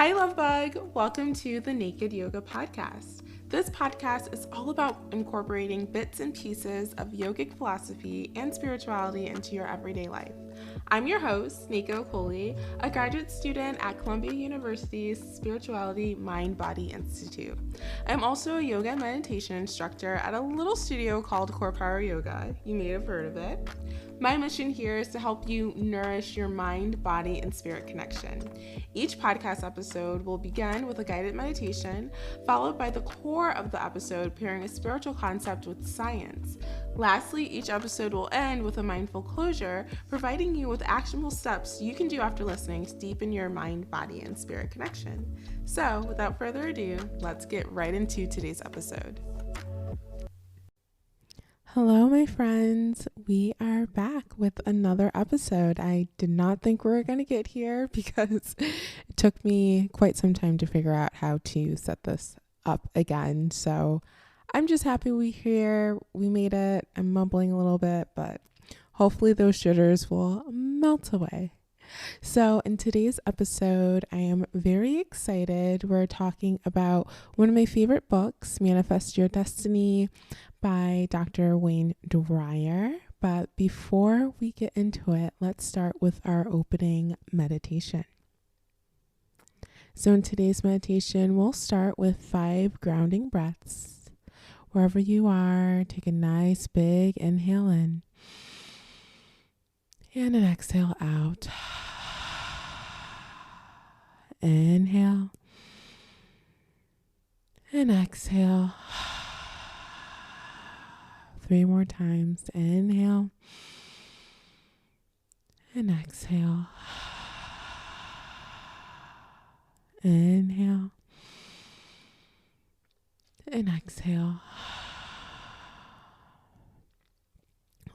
Hi, Love Bug. Welcome to the Naked Yoga Podcast. This podcast is all about incorporating bits and pieces of yogic philosophy and spirituality into your everyday life. I'm your host, Nneka, a graduate student at Columbia University's Spirituality Mind Body Institute. I'm also a yoga and meditation instructor at a little studio called Core Power Yoga. You may have heard of it. My mission here is to help you nourish your mind, body, and spirit connection. Each podcast episode will begin with a guided meditation, followed by the core of the episode pairing a spiritual concept with science. Lastly, each episode will end with a mindful closure, providing you with actionable steps you can do after listening to deepen your mind, body, and spirit connection. So, without further ado, let's get right into today's episode. Hello, my friends. We are back with another episode. I did not think we were going to get here because it took me quite some time to figure out how to set this up again. So I'm just happy we're here. We made it. I'm mumbling a little bit, but hopefully those jitters will melt away. So in today's episode, I am very excited. We're talking about one of my favorite books, Manifest Your Destiny by Dr. Wayne Dyer. But before we get into it, let's start with our opening meditation. So in today's meditation, we'll start with 5 grounding breaths. Wherever you are, take a nice big inhale in and an exhale out. Inhale and exhale. 3 more times. Inhale and exhale. Inhale and exhale.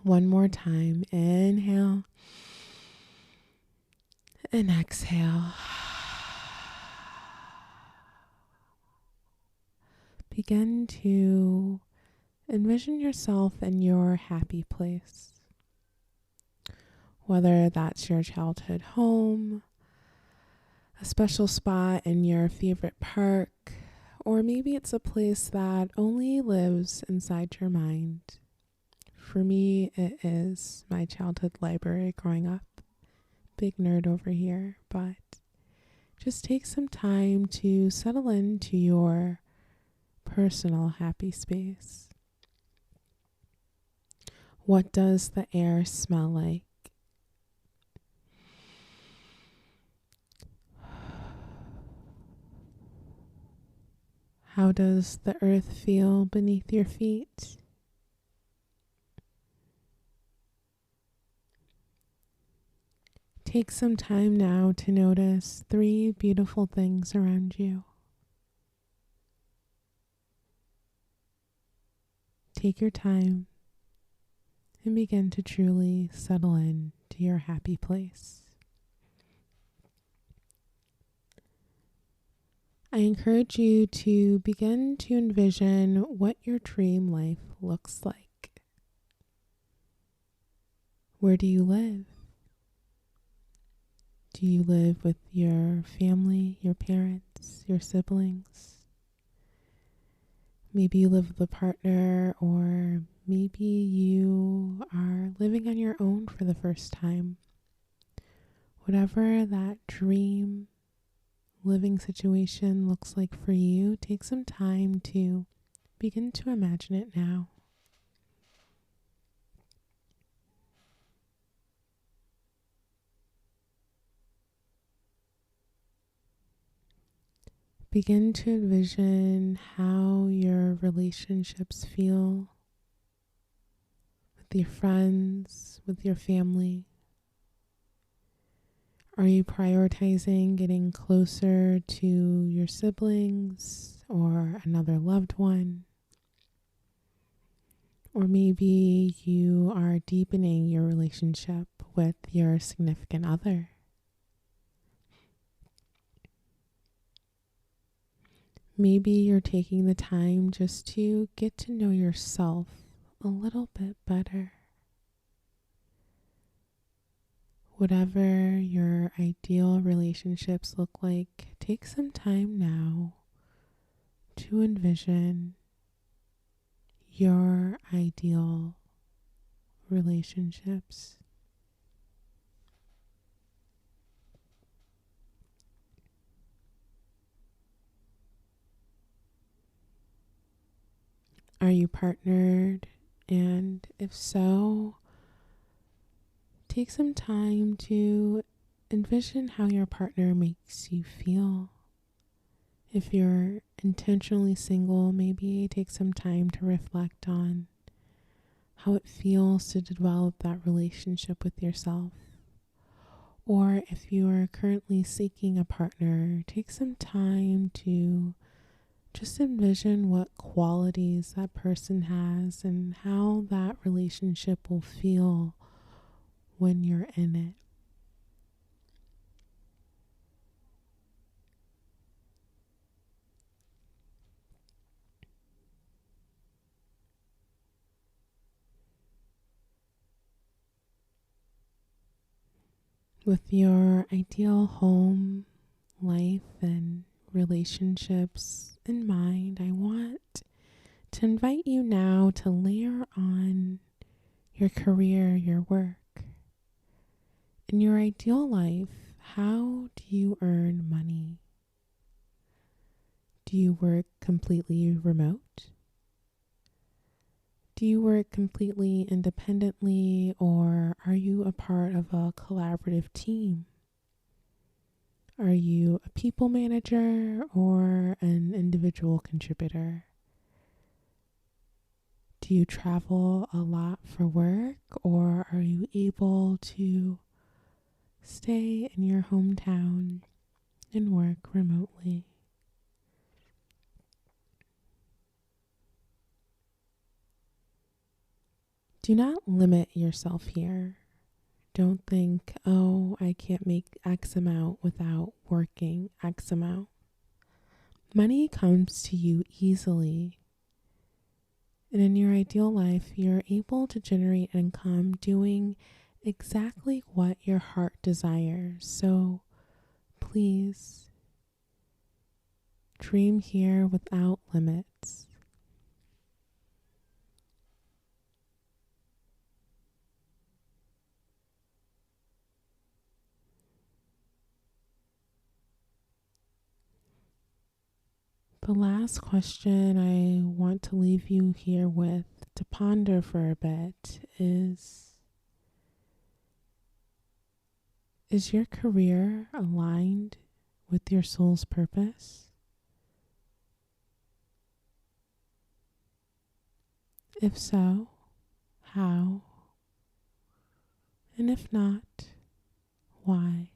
One more time. Inhale and exhale. Begin to envision yourself in your happy place. Whether that's your childhood home, a special spot in your favorite park, or maybe it's a place that only lives inside your mind. For me, it is my childhood library growing up. Big nerd over here, but just take some time to settle into your personal happy space. What does the air smell like? How does the earth feel beneath your feet? Take some time now to notice 3 beautiful things around you. Take your time and begin to truly settle in to your happy place. I encourage you to begin to envision what your dream life looks like. Where do you live? Do you live with your family, your parents, your siblings? Maybe you live with a partner, or maybe you are living on your own for the first time. Whatever that dream living situation looks like for you, take some time to begin to imagine it now. Begin to envision how your relationships feel with your friends, with your family. Are you prioritizing getting closer to your siblings or another loved one? Or maybe you are deepening your relationship with your significant other. Maybe you're taking the time just to get to know yourself a little bit better. Whatever your ideal relationships look like, take some time now to envision your ideal relationships. Are you partnered? And if so, take some time to envision how your partner makes you feel. If you're intentionally single, maybe take some time to reflect on how it feels to develop that relationship with yourself. Or if you are currently seeking a partner, take some time to just envision what qualities that person has and how that relationship will feel when you're in it. With your ideal home, life, and relationships in mind, I want to invite you now to layer on your career, your work. In your ideal life, how do you earn money? Do you work completely remote? Do you work completely independently, or are you a part of a collaborative team? Are you a people manager or an individual contributor? Do you travel a lot for work, or are you able to stay in your hometown and work remotely? Do not limit yourself here. Don't think, oh, I can't make X amount without working X amount. Money comes to you easily. And in your ideal life, you're able to generate income doing exactly what your heart desires. So please dream here without limits. The last question I want to leave you here with to ponder for a bit is your career aligned with your soul's purpose? If so, how? And if not, why?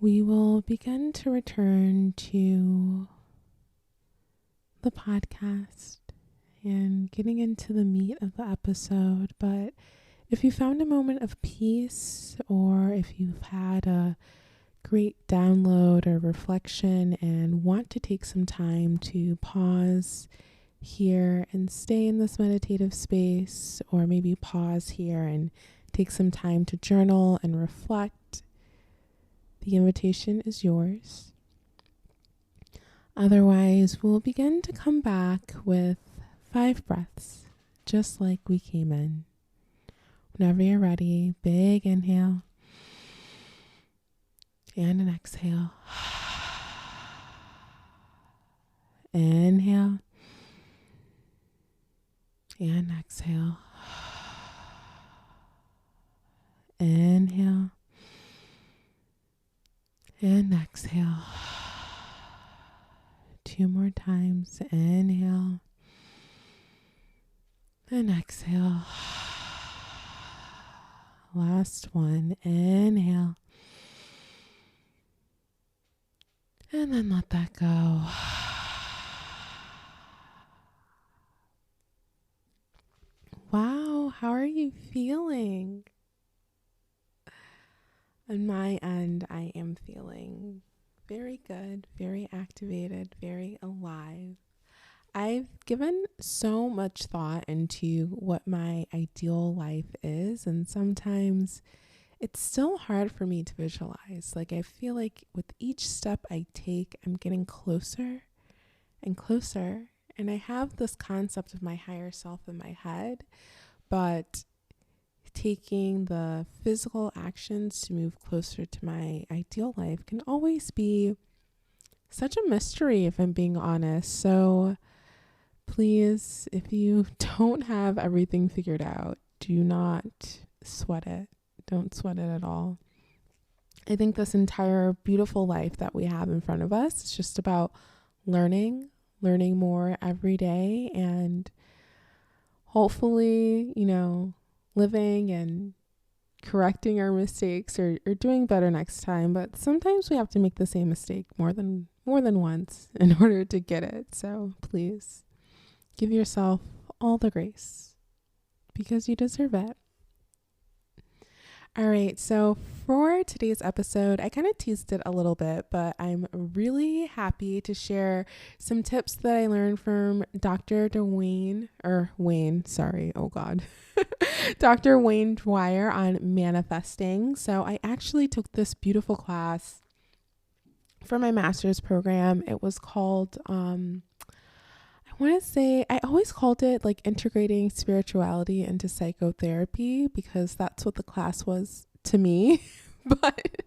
We will begin to return to the podcast and getting into the meat of the episode. But if you found a moment of peace, or if you've had a great download or reflection and want to take some time to pause here and stay in this meditative space, or maybe pause here and take some time to journal and reflect, the invitation is yours. Otherwise, we'll begin to come back with 5 breaths, just like we came in. Whenever you're ready, big inhale and an exhale. Inhale and exhale. Inhale and exhale. 2 more times. Inhale and exhale. Last one. Inhale. And then let that go. you feeling? On my end, I am feeling very good, very activated, very alive. I've given so much thought into what my ideal life is, and sometimes it's still hard for me to visualize. Like, I feel like with each step I take, I'm getting closer and closer. And I have this concept of my higher self in my head, but taking the physical actions to move closer to my ideal life can always be such a mystery, if I'm being honest. So please, if you don't have everything figured out, do not sweat it. Don't sweat it at all. I think this entire beautiful life that we have in front of us is just about learning more every day, and hopefully, living and correcting our mistakes or doing better next time. But sometimes we have to make the same mistake more than once in order to get it. So please give yourself all the grace because you deserve it. All right, so for today's episode, I kind of teased it a little bit, but I'm really happy to share some tips that I learned from Dr. Wayne Dwyer on manifesting. So I actually took this beautiful class for my master's program. It was called, I always called it like integrating spirituality into psychotherapy because that's what the class was to me. But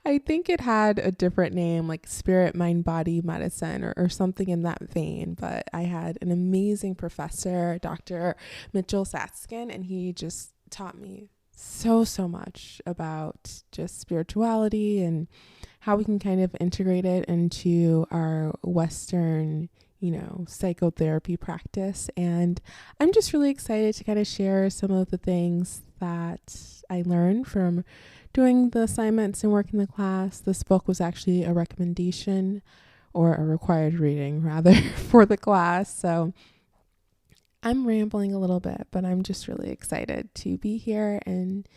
I think it had a different name, like spirit, mind, body medicine or something in that vein. But I had an amazing professor, Dr. Mitchell Satskin, and he just taught me so much about just spirituality and how we can kind of integrate it into our Western psychotherapy practice. And I'm just really excited to kind of share some of the things that I learned from doing the assignments and working the class. This book was actually a recommendation or a required reading rather for the class. So I'm rambling a little bit, but I'm just really excited to be here and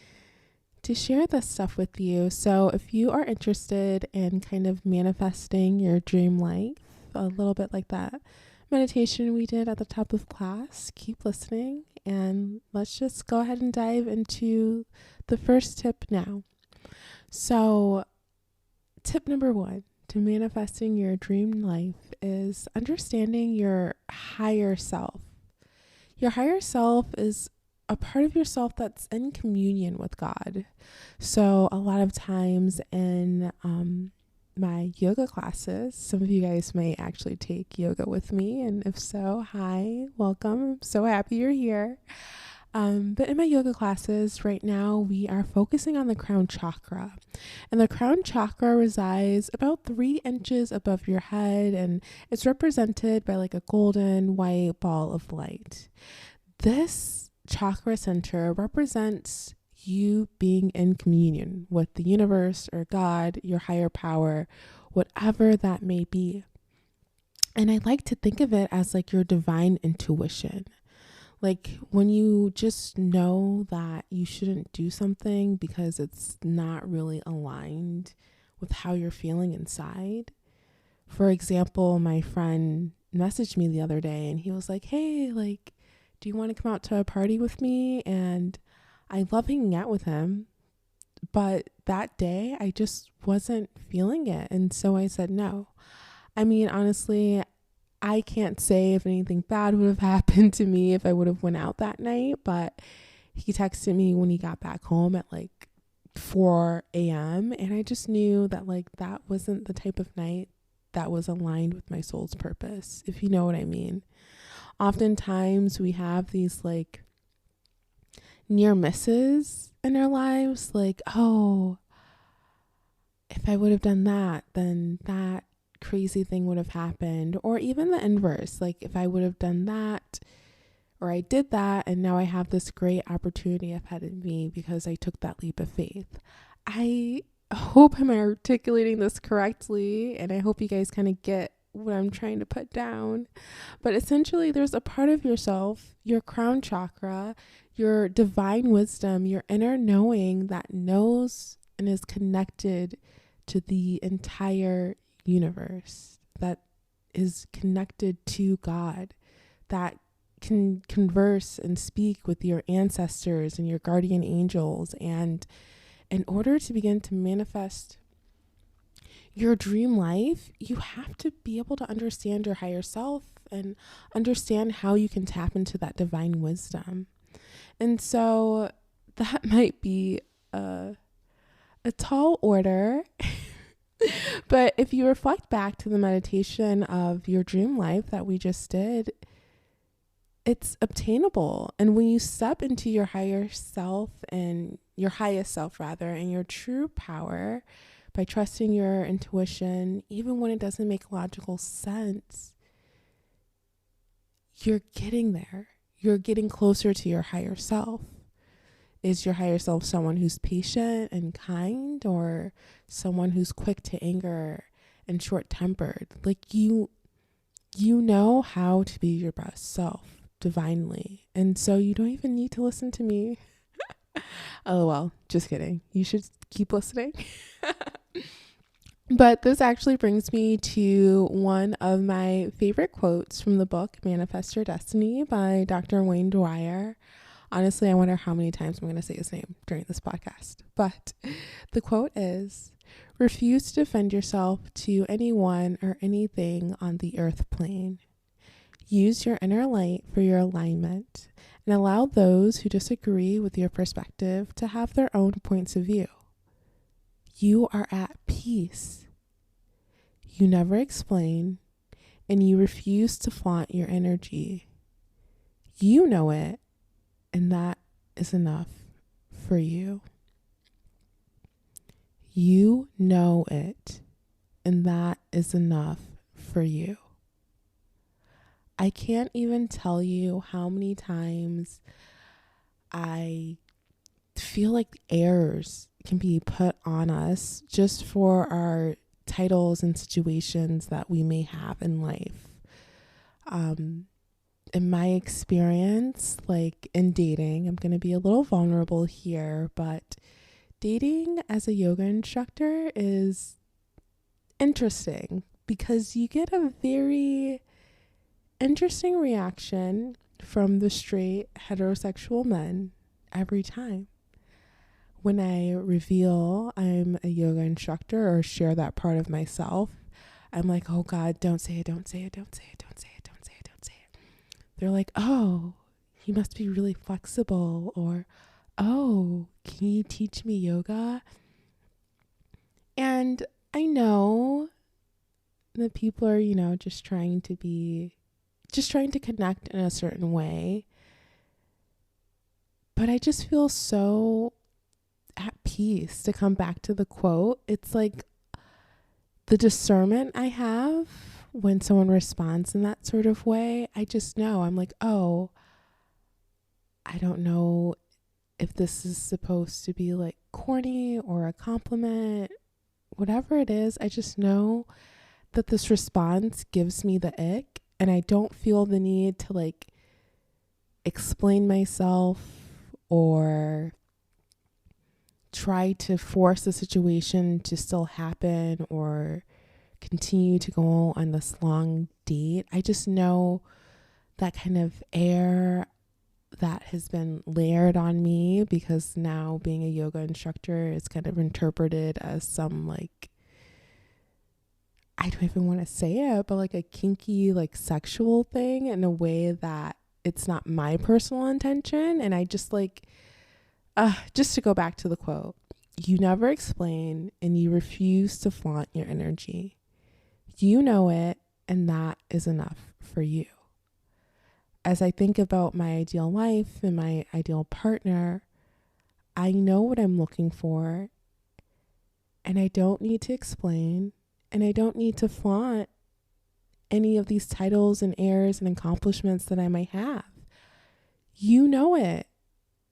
to share this stuff with you. So if you are interested in kind of manifesting your dream life, a little bit like that meditation we did at the top of class, keep listening, and let's just go ahead and dive into the first tip now. So tip number 1 to manifesting your dream life is understanding your higher self. Your higher self is a part of yourself that's in communion with God. So a lot of times in my yoga classes, some of you guys may actually take yoga with me, and if so, hi, welcome. I'm so happy you're here. But in my yoga classes right now, we are focusing on the crown chakra, and the crown chakra resides about 3 inches above your head, and it's represented by like a golden white ball of light. This chakra center represents you being in communion with the universe or God, your higher power, whatever that may be. And I like to think of it as like your divine intuition. Like when you just know that you shouldn't do something because it's not really aligned with how you're feeling inside. For example, my friend messaged me the other day and he was like, hey, like, do you want to come out to a party with me? And I love hanging out with him, but that day I just wasn't feeling it. And so I said no. I mean, honestly, I can't say if anything bad would have happened to me if I would have went out that night, but he texted me when he got back home at like 4 a.m. And I just knew that like that wasn't the type of night that was aligned with my soul's purpose, if you know what I mean. Oftentimes we have these like near misses in our lives, like, oh, if I would have done that, then that crazy thing would have happened. Or even the inverse, like if I would have done that or I did that and now I have this great opportunity ahead of me because I took that leap of faith. I hope I'm articulating this correctly, and I hope you guys kind of get what I'm trying to put down. But essentially there's a part of yourself, your crown chakra, your divine wisdom, your inner knowing that knows and is connected to the entire universe, that is connected to God, that can converse and speak with your ancestors and your guardian angels. And in order to begin to manifest your dream life, you have to be able to understand your higher self and understand how you can tap into that divine wisdom. And so that might be a tall order. But if you reflect back to the meditation of your dream life that we just did, it's obtainable. And when you step into your higher self and your highest self rather, and your true power by trusting your intuition, even when it doesn't make logical sense, you're getting there. You're getting closer to your higher self. Is your higher self someone who's patient and kind, or someone who's quick to anger and short-tempered? Like you know how to be your best self divinely. And so you don't even need to listen to me. Oh, well, just kidding. You should keep listening. But this actually brings me to one of my favorite quotes from the book Manifest Your Destiny by Dr. Wayne Dwyer. Honestly, I wonder how many times I'm going to say his name during this podcast. But the quote is, "Refuse to defend yourself to anyone or anything on the earth plane. Use your inner light for your alignment and allow those who disagree with your perspective to have their own points of view. You are at peace. You never explain, and you refuse to flaunt your energy. You know it, and that is enough for you. You know it, and that is enough for you." I can't even tell you how many times I feel like errors can be put on us just for our titles and situations that we may have in life. In my experience, like in dating, I'm going to be a little vulnerable here, but dating as a yoga instructor is interesting because you get a very interesting reaction from the straight heterosexual men every time. When I reveal I'm a yoga instructor or share that part of myself, I'm like, oh God, don't say it, don't say it, don't say it, don't say it, don't say it, don't say it. They're like, oh, you must be really flexible, or, oh, can you teach me yoga? And I know that people are, just trying to connect in a certain way. But I just feel so at peace to come back to the quote. It's like the discernment I have when someone responds in that sort of way. I just know, I'm like, oh, I don't know if this is supposed to be like corny or a compliment, whatever it is. I just know that this response gives me the ick, and I don't feel the need to like explain myself or try to force the situation to still happen or continue to go on this long date. I just know that kind of air that has been layered on me, because now being a yoga instructor is kind of interpreted as some like, I don't even want to say it, but like a kinky, like sexual thing in a way that it's not my personal intention. And I just like, just to go back to the quote, you never explain and you refuse to flaunt your energy. You know it, and that is enough for you. As I think about my ideal life and my ideal partner, I know what I'm looking for, and I don't need to explain, and I don't need to flaunt any of these titles and airs and accomplishments that I might have. You know it,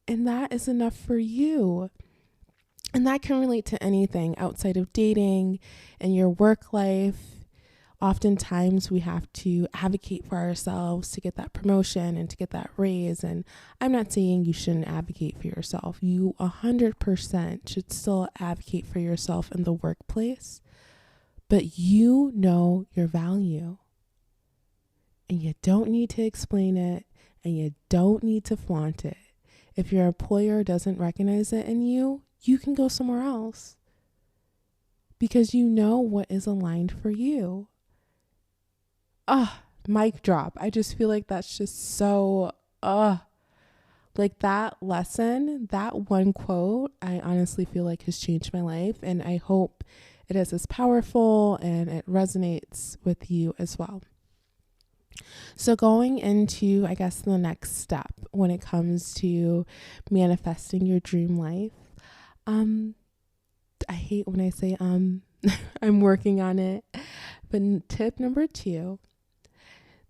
and that is enough for you. And that can relate to anything outside of dating and your work life, Oftentimes we have to advocate for ourselves to get that promotion and to get that raise. And I'm not saying you shouldn't advocate for yourself. You 100% should still advocate for yourself in the workplace, but you know your value and you don't need to explain it and you don't need to flaunt it. If your employer doesn't recognize it in you, you can go somewhere else because you know what is aligned for you. Mic drop. I just feel like that's just so, like that lesson, that one quote, I honestly feel like has changed my life. And I hope it is as powerful and it resonates with you as well. So going into, I guess, the next step when it comes to manifesting your dream life, I hate when I say, I'm working on it. But tip number 2,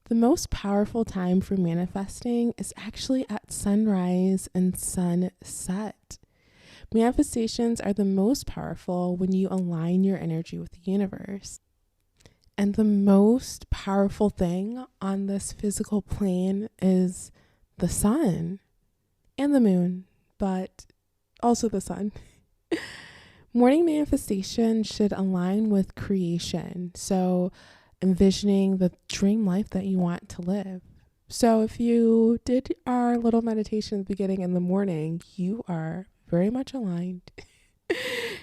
the most powerful time for manifesting is actually at sunrise and sunset. Manifestations are the most powerful when you align your energy with the universe. And the most powerful thing on this physical plane is the sun and the moon, but also the sun. Morning manifestation should align with creation. So envisioning the dream life that you want to live. So if you did our little meditation at the beginning in the morning, you are very much aligned.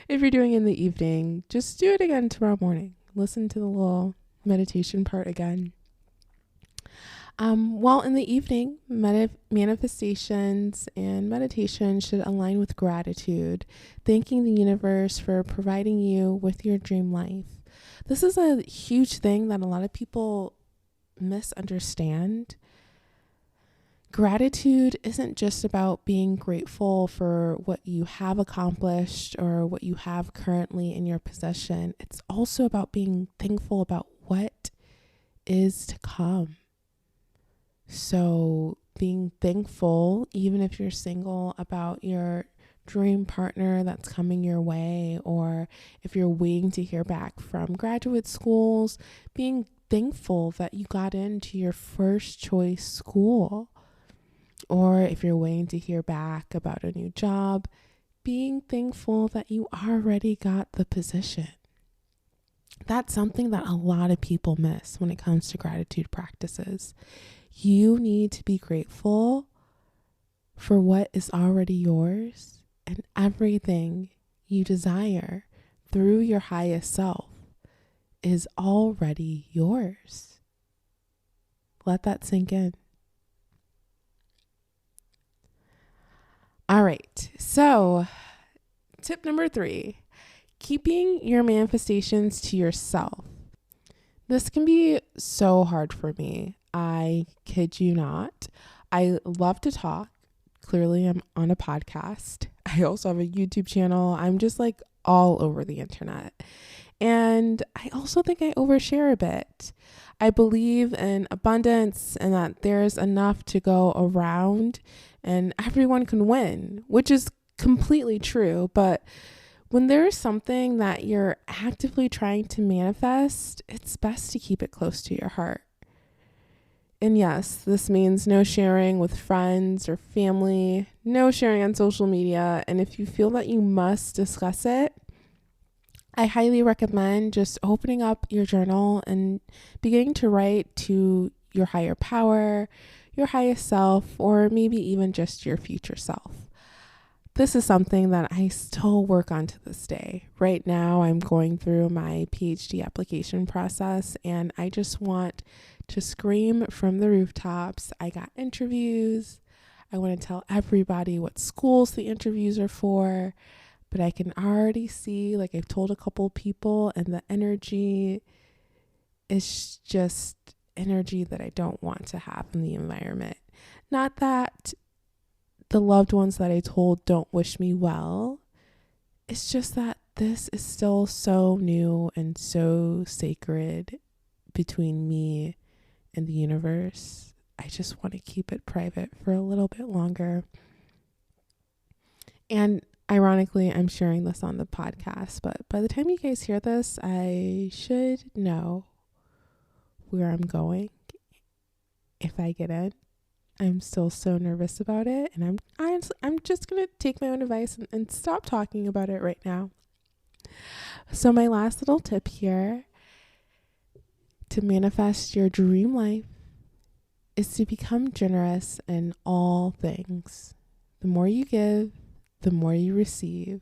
If you're doing it in the evening, just do it again tomorrow morning. Listen to the little meditation part again. While in the evening, manifestations and meditation should align with gratitude, thanking the universe for providing you with your dream life. This is a huge thing that a lot of people misunderstand. Gratitude isn't just about being grateful for what you have accomplished or what you have currently in your possession. It's also about being thankful about what is to come. So being thankful, even if you're single, about your dream partner that's coming your way, or if you're waiting to hear back from graduate schools, being thankful that you got into your first choice school. Or if you're waiting to hear back about a new job, being thankful that you already got the position. That's something that a lot of people miss when it comes to gratitude practices. You need to be grateful for what is already yours, and everything you desire through your highest self is already yours. Let that sink in. All right, so tip number 3, keeping your manifestations to yourself. This can be so hard for me. I kid you not. I love to talk. Clearly, I'm on a podcast. I also have a YouTube channel. I'm just like all over the internet. And I also think I overshare a bit. I believe in abundance and that there's enough to go around and everyone can win, which is completely true. But when there's something that you're actively trying to manifest, it's best to keep it close to your heart. And yes, this means no sharing with friends or family, no sharing on social media. And if you feel that you must discuss it, I highly recommend just opening up your journal and beginning to write to your higher power, your highest self, or maybe even just your future self. This is something that I still work on to this day. Right now, I'm going through my PhD application process, and I just want to scream from the rooftops. I got interviews. I want to tell everybody what schools the interviews are for, but I can already see, like I've told a couple people, and the energy is just energy that I don't want to have in the environment. Not that the loved ones that I told don't wish me well. It's just that this is still so new and so sacred between me and the universe. I just want to keep it private for a little bit longer. And ironically, I'm sharing this on the podcast, but by the time you guys hear this, I should know where I'm going if I get in. I'm still so nervous about it, and I'm just gonna take my own advice and stop talking about it right now. So my last little tip here to manifest your dream life is to become generous in all things. The more you give, the more you receive.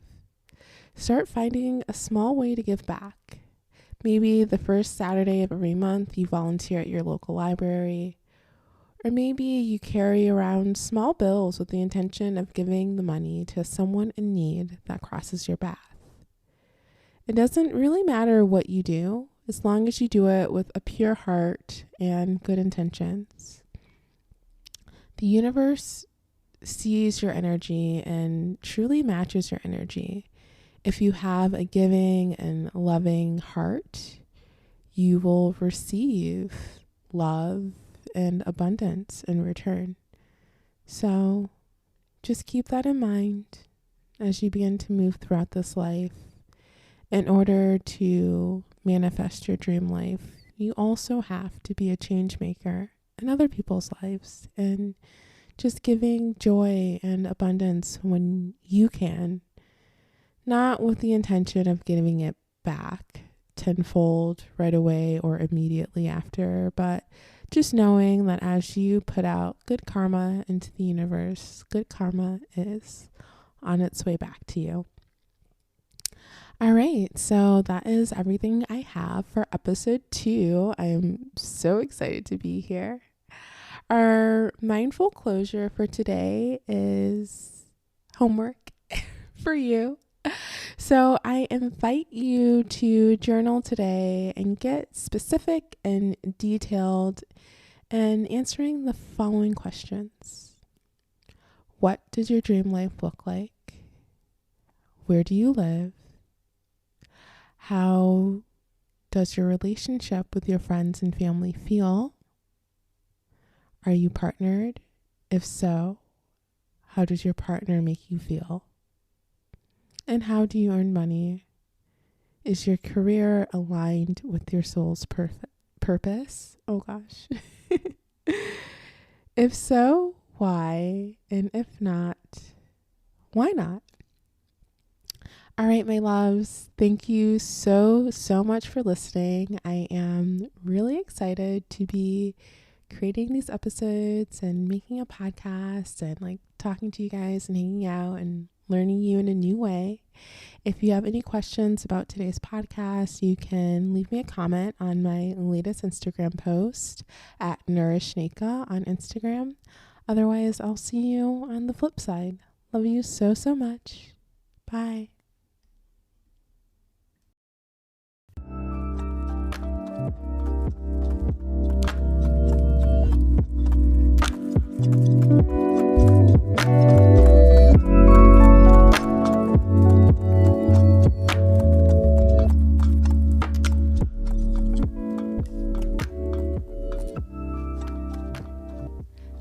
Start finding a small way to give back. Maybe the first Saturday of every month you volunteer at your local library. Or maybe you carry around small bills with the intention of giving the money to someone in need that crosses your path. It doesn't really matter what you do, as long as you do it with a pure heart and good intentions. The universe sees your energy and truly matches your energy. If you have a giving and loving heart, you will receive love and abundance in return. So just keep that in mind as you begin to move throughout this life. In order to manifest your dream life, you also have to be a change maker in other people's lives and just giving joy and abundance when you can, not with the intention of giving it back tenfold right away or immediately after, but just knowing that as you put out good karma into the universe, good karma is on its way back to you. All right, so that is everything I have for episode 2. I am so excited to be here. Our mindful closure for today is homework for you. So I invite you to journal today and get specific and detailed in answering the following questions. What does your dream life look like? Where do you live? How does your relationship with your friends and family feel? Are you partnered? If so, how does your partner make you feel? And how do you earn money? Is your career aligned with your soul's purpose? Oh gosh. If so, why? And if not, why not? All right, my loves, thank you so much for listening. I am really excited to be creating these episodes and making a podcast and like talking to you guys and hanging out and learning you in a new way. If you have any questions about today's podcast, you can leave me a comment on my latest Instagram post at Nneka on Instagram. Otherwise, I'll see you on the flip side. Love you so much. Bye.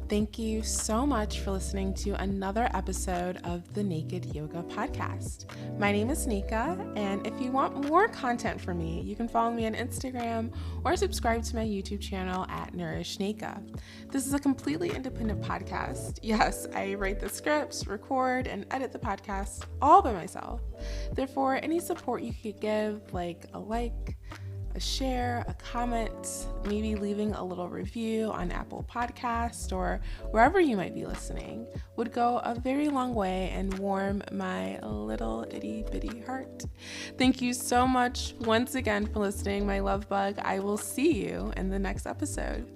Thank you so much for listening to another episode of the Naked Yoga Podcast. My name is Nneka, and if you want more content from me, you can follow me on Instagram or subscribe to my YouTube channel at Nneka. This is a completely independent podcast. Yes, I write the scripts, record, and edit the podcast all by myself. Therefore, any support you could give, like a share, a comment, maybe leaving a little review on Apple Podcast or wherever you might be listening, would go a very long way and warm my little itty bitty heart. Thank you so much once again for listening, my love bug. I will see you in the next episode.